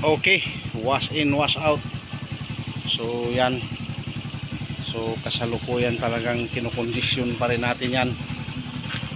Okay, wash in wash out. So yan, so kasalukuyan talagang kinukondisyon pa rin natin yan.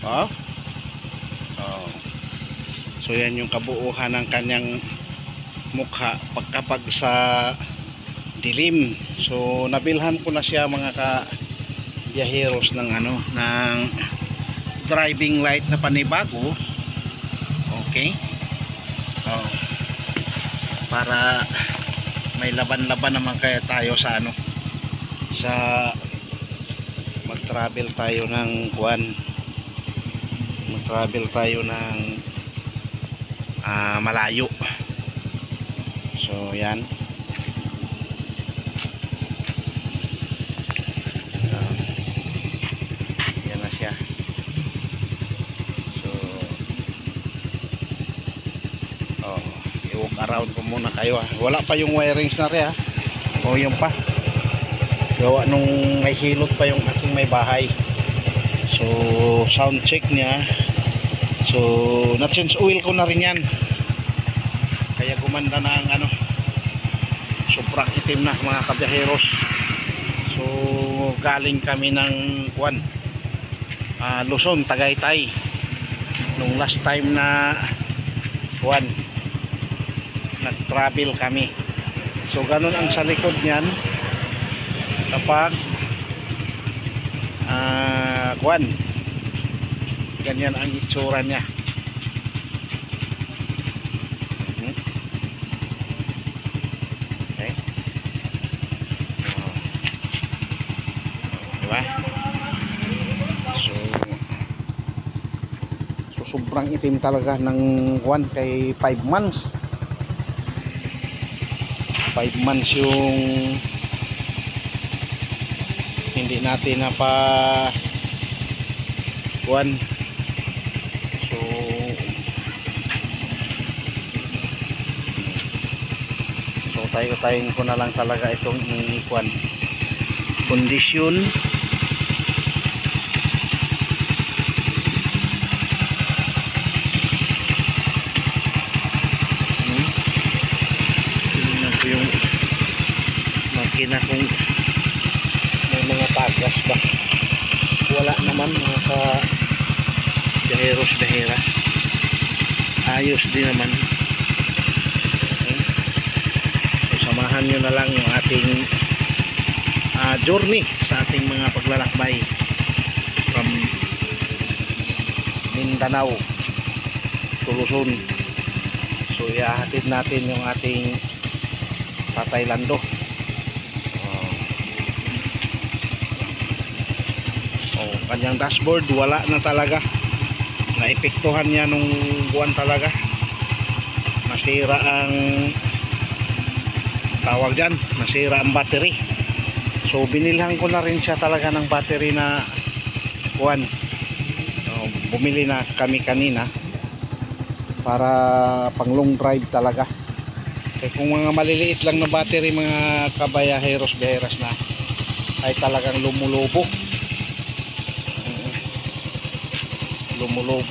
Oh. So yan yung kabuuhan ng kanyang mukha pagkapag sa dilim. So nabilhan ko na siya mga ka-biyaheros ng ng driving light na panibago. Okay, para may laban-laban naman kaya tayo sa sa mag-travel tayo ng mag-travel tayo ng malayo. So yan, yan na siya. So i-walk around ko muna kayo. Wala pa yung wirings na rin o yung pa gawa nung may hilot pa yung aking may bahay. So sound check niya. So na-change oil ko na rin yan, kaya gumanda na ang sobrang itim na mga kabiyaheros. So galing kami ng Luzon, Tagaytay nung last time na nag-travel kami. So ganun ang sa likod niyan kapag ganyan ang itsura niya. Okay, diba? So sobrang itim talaga ng kay 5 months. 5 months yung hindi natin na pa so tayo-tayin ko na lang talaga itong kondisyon. Tingnan ko yung makina kung may mga tagas ba. Wala naman mga ka-biyaheros-biyaheras, ayos din naman. Okay. So samahan nyo na lang yung ating journey sa ating mga paglalakbay from Mindanao to Luzon. So ihahatid natin yung ating Tatay Lando. Kanyang dashboard wala na talaga, naepektuhan niya nung talaga, nasira ang tawag dyan, nasira ang battery. So binilhan ko na rin siya talaga ng battery na bumili na kami kanina para pang long drive talaga. Kaya kung mga maliliit lang na battery mga kabayaheros-biyaheras na ay talagang lumulubo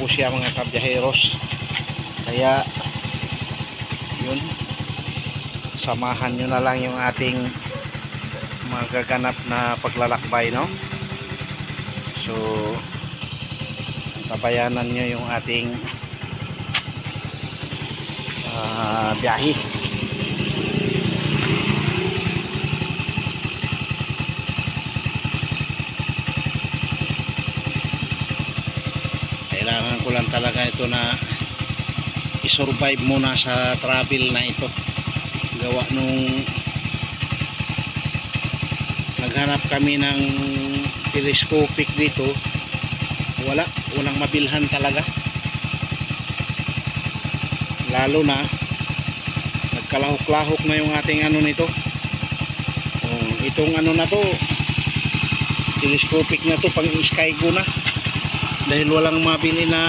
siya mga kabiyaheros. Kaya yun, samahan nyo na lang yung ating magaganap na paglalakbay, no? So tabayanan nyo yung ating biyahe. Kailangan ko lang talaga ito na i-survive muna sa travel na ito. Gawa nung naghanap kami ng telescopic dito, walang mabilhan talaga. Lalo na nagkalahok-lahok na yung ating nito. Itong na to, telescopic na to, pang Skygo na. Dahil walang mabili na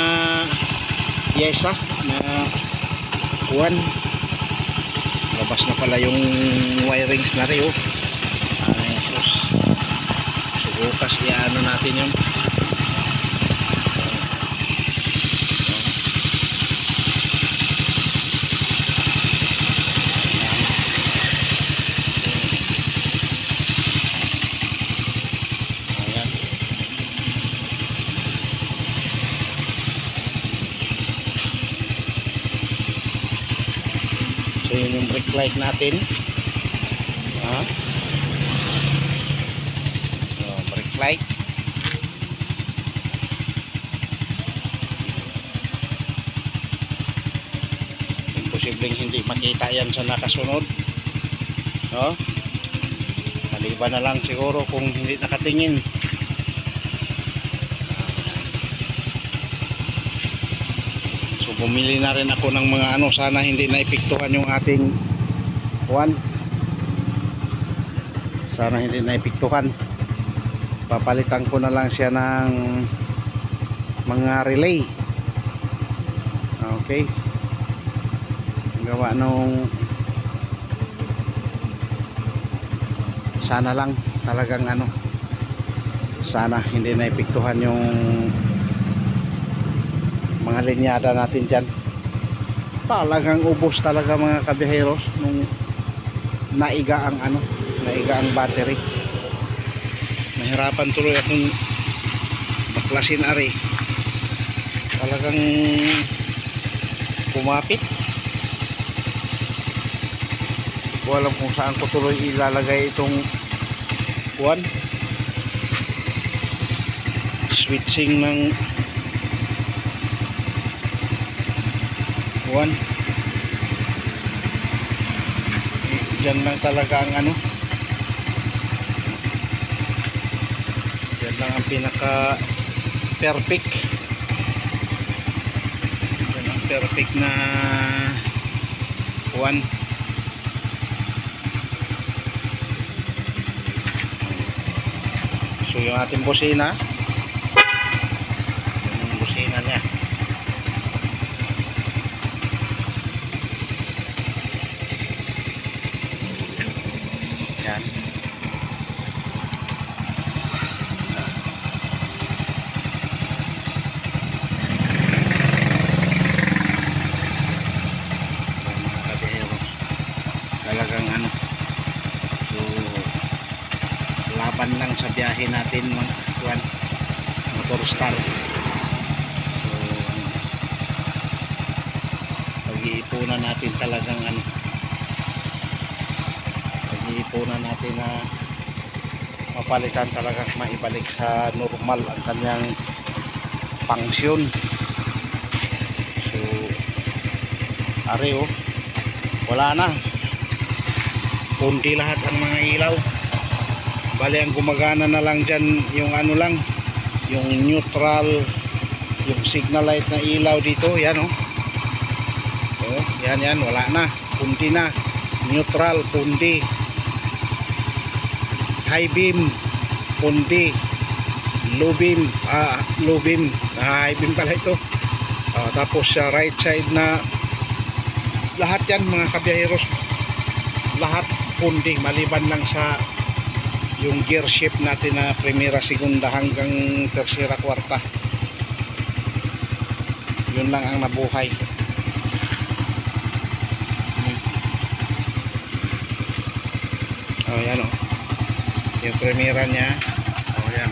yesa na labas na pala yung wirings na rin. Ay sus, so bukas natin yun. yun yung brake light natin. Brake light. Imposibleng hindi makita yan sa nakasunod, no? Maliban na lang siguro kung hindi nakatingin. So bumili na rin ako ng mga ano, sana hindi naipiktuhan yung ating kuwan. Sana hindi naipiktuhan. Papalitan ko na lang siya ng mga relay. Okay. Gawa nung sana lang talagang ano, sana hindi naipiktuhan yung mga linyada natin dyan. Talagang ubos talaga mga kabiheros nung naiga ang ano, naiga ang battery. Nahirapan tuloy akong baklasin ari. Talagang kumapit. Hindi ko alam kung saan ko tuloy ilalagay itong kuwan, switching ng kuwan. Diyan lang talaga ang ano, diyan lang ang pinaka perfect, diyan ang perfect na kuwan. So yung ating busina, yung busina niya, yan. Mga kabiheros, talagang ano, so laban lang sa biyahe natin mga kuwan, motor star. So pag-iipunan natin talagang ano, pag-iipunan natin na mapalitan talagang maibalik sa normal ang kanyang function. So ari wala na, pundi lahat ang mga ilaw. Bali ang gumagana na lang dyan yung ano lang, yung neutral, yung signal light na ilaw dito, yan yan, wala na, pundi na. Neutral, pundi. High beam, pundi. Low beam, high beam pala ito. Tapos sa right side na lahat yan mga kabiyaheros, lahat pundi, maliban lang sa yung gear shift natin na primera, segunda hanggang tersera, kwarta. Yun lang ang nabuhay. Yan yung primera niya. Yan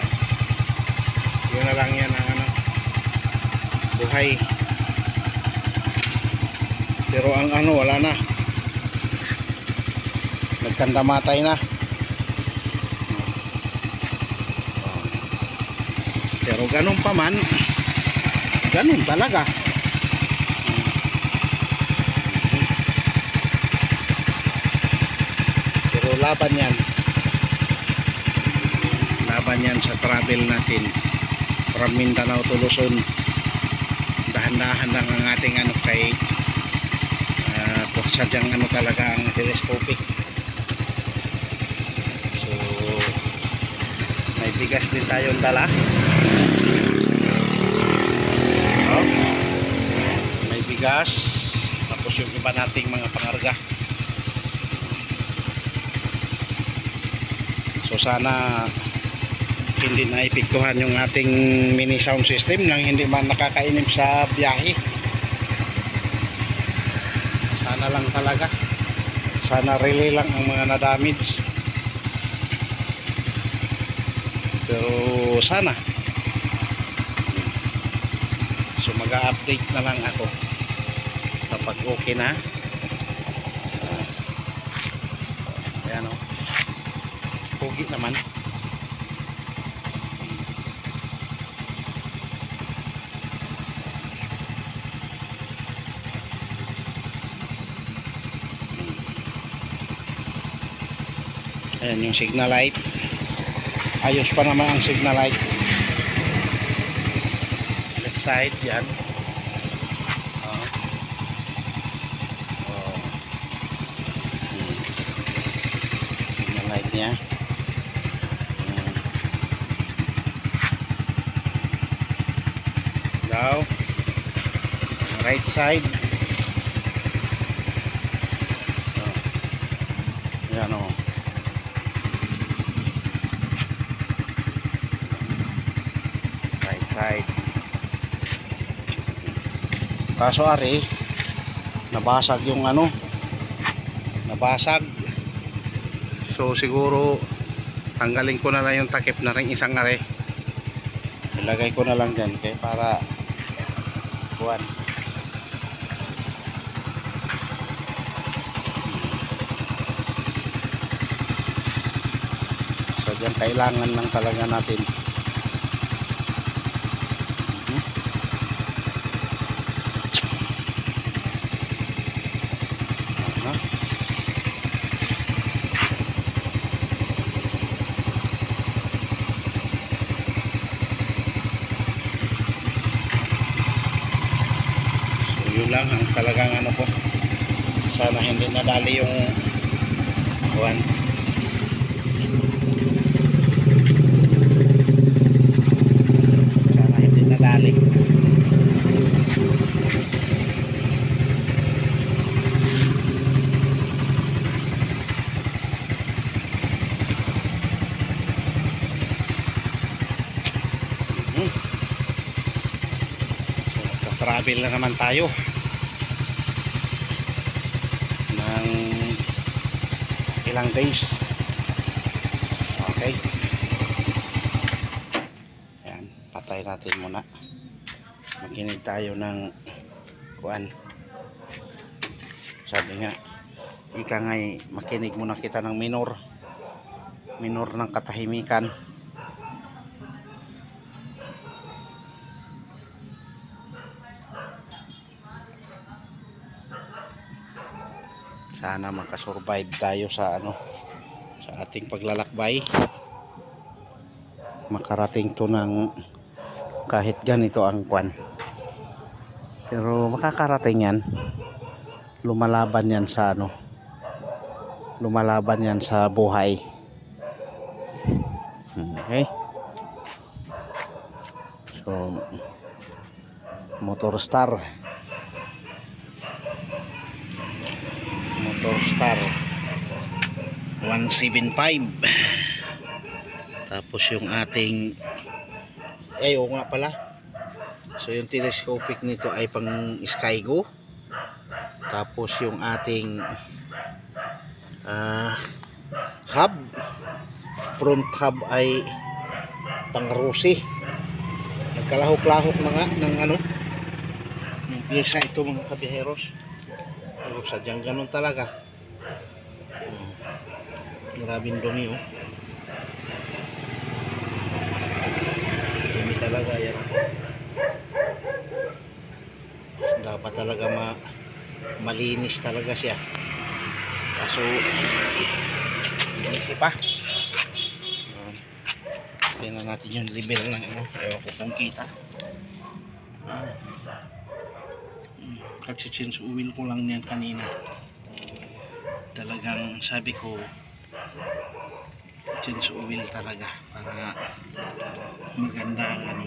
yun na lang yan ang ano, buhay. Pero ang ano, wala na, nagkandamatay na. Pero ganun pa man, ganun talaga. Pero laban yan. Laban yan sa travel natin from Mindanao to Luzon. Dahan-dahan lang ang ating ano kay sadyang ano talaga ang telescopic. So may bigas din tayong dala. May bigas, tapos yung iba nating mga pangarga. So sana hindi na ipiktuhan yung ating mini sound system nang hindi man nakakainip sa biyahe. Sana lang talaga, sana relay lang ang mga na-damage. Pero sana, so mag-update na lang ako kapag okay na. pogi naman. Ayan yung signal light. Ayos pa naman ang signal light. Left side yan. Signal light niya. Daw. Right side. Yan o. Side. Kaso ari nabasag yung ano, nabasag, so siguro tanggalin ko na lang yung takip na ring isang ari, ilagay ko na lang dyan kaya para buwan. So dyan kailangan lang talaga natin yun lang ang talagang ano po, sana hindi nadali yung buwan. Sana hindi nadali. So travel na naman tayo ng ilang days. Okay, yan, patay natin muna, makinig tayo ng kuan. Sabi nga ika ngay, makinig muna kita ng minor ng katahimikan. Sana makasurvive tayo sa ano, sa ating paglalakbay, makarating to ng kahit ganito ang kwan, pero makakarating yan. Lumalaban yan sa ano, lumalaban yan sa buhay. Okay, so Motor Star 175. Tapos yung ating oo nga pala, so yung telescopic nito ay pang Skygo. Tapos yung ating hub, front hub ay pang Rusi. Nagkalahok-lahok na nga ng ano, ng pyesa ito mga kabiheros. Pero sadyang ganun talaga. Grabing dumi oh. Dumi talaga yan. Dapat talaga malinis talaga siya. Kaso inisip pa. Tingnan natin yung level ng ano. Ewan ko kung kita. Kasi change oil ko lang niyan kanina. Talagang sabi ko change oil talaga para maganda ang ano.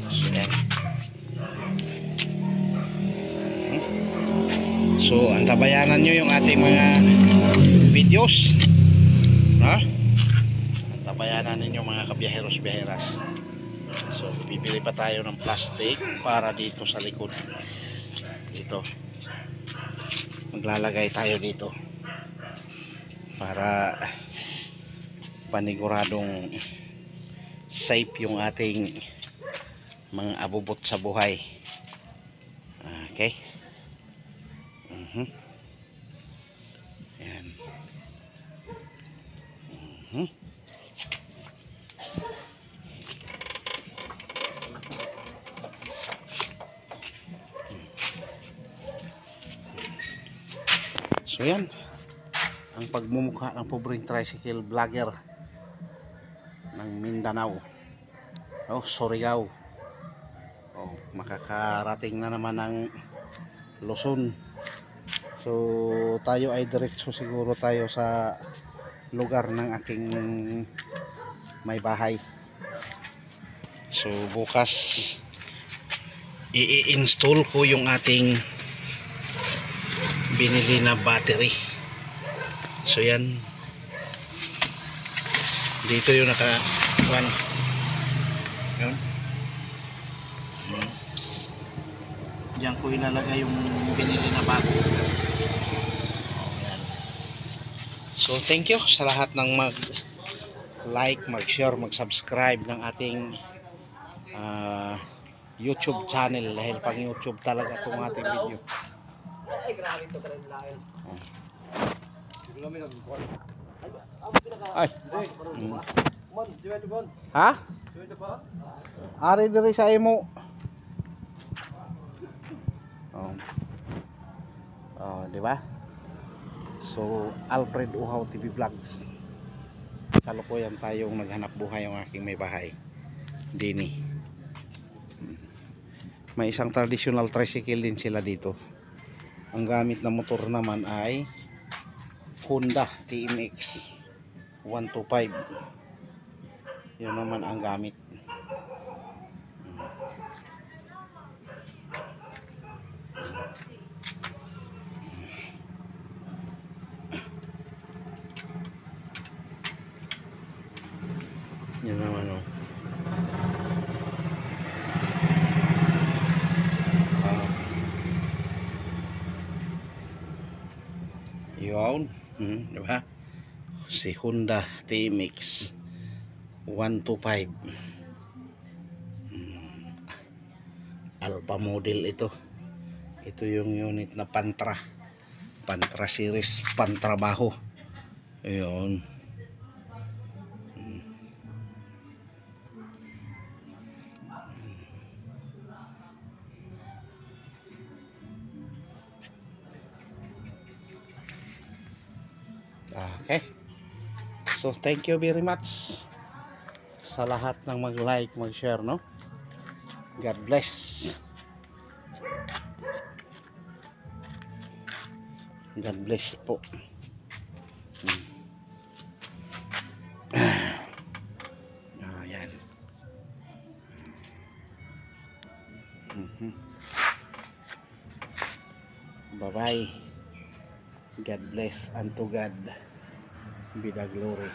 So, yan. So antabayanan nyo yung ating mga videos, ha? Antabayanan ninyo mga kabiyaheros-biyaheras. So bibili pa tayo ng plastic para dito sa likod. Dito maglalagay tayo dito para paniguradong safe yung ating mga abubot sa buhay. Okay. Yan. So yan ang pagmumukha ng pobreng tricycle vlogger ng Mindanao, Surigao. Makakarating na naman ng Luzon. So tayo ay diretso siguro tayo sa lugar ng aking may bahay. So bukas i-install ko yung ating binili na battery. So yan, dito yung naka-one yun. Diyan ko ilalagay yung binili na bago. Yan. So thank you sa lahat ng mag-like, mag-share, mag-subscribe ng ating YouTube channel, dahil pang YouTube talaga itong ating video. Ay, grabe ito ka rin lang. Ay. Ha? Ari diri sa imo. Di ba? So, Alfred Uhaw TV Vlogs. Salukuyan tayong naghanap buhay yung aking may bahay. Dini. May isang traditional tricycle din sila dito. Ang gamit na motor naman ay Honda TMX 125. Yun naman ang gamit. Yun naman o. Yun. Diba? Si Honda TMX 125. Alpha model ito. Ito yung unit na Pantra series, Pantrabaho. Ayun. Okay. So thank you very much sa lahat ng mag-like, mag-share, no? God bless. God bless po. Yan. Bye-bye. God bless, unto God be the glory.